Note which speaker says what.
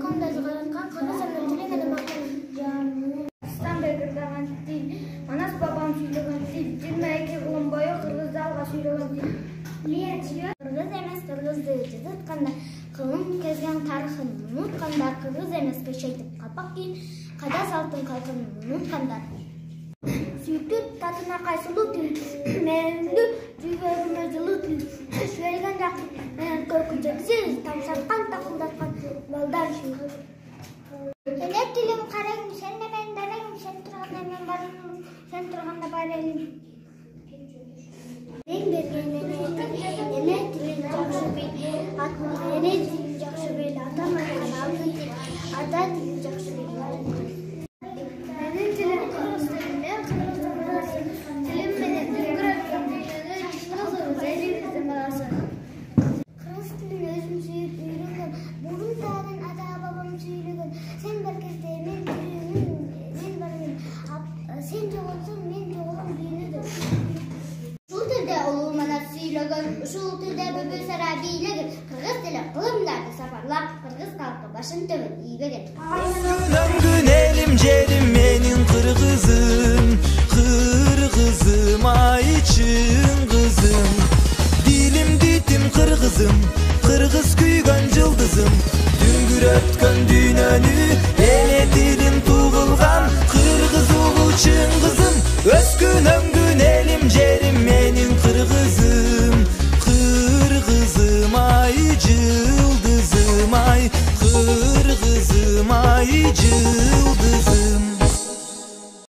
Speaker 1: Ошондой кыргызга кыргыз эле менен Пакистан белгилеген тил, Манас бабам сүйлөгөн тил, 22 кылым бою кыргызды алга сүйлөгөн тил. Кыргыз эмес кыргызды жазатканда, кылым кезген тарыхын унуткандар, кыргыз эмес көчөйтүп калпак кийин, кайда салтын калкын унуткандар. Сүйүктүү татына кайсылуу тил, мээңдүү жүрөгүмө жылуу тил, жиберген жакты менен көкүнчөксүз тамшаткан такылдаткан балдар үшін. Эле тилим караң, сен немен дараң, сен турганда мен барым, сен турганда бар элим. Мен берген эле тилим жакшы бил, эне тилим жакшы бил, атам айткан алтын тил, ата тилим жакшы бил. Менин тилим кыргыз тили, мен кыргыздын баласы, тилим менен дүнгүрөткөн дүйнөгө чыккансыз элибиздин баласы. Кыргыз тилин өзүм сүйүп үйрөнгөн, бурун тагын ата-бабам сүйлөгөн, сен бар кезде мен жүрөмүн, мен бармын, сен жоголсоң мен жоголом дүйнөдө. Ушул тилде улуу Манас сүйлөгөн, ушул тилде Бүбү Сара бийлеген, кыргыз тили кылымдарды сапарлап, кыргыз калкы башын төмөн ийбеген.
Speaker 2: Ömrün elim cerim menin kırgızım, kırgızım ayçın kızım. Dilim ditim kırgızım, kırgız küygen yıldızım. Düngür ötkön düğününü, ele dilim tuğulgan, kırgız ulu çın kızım. Özgün ömrüm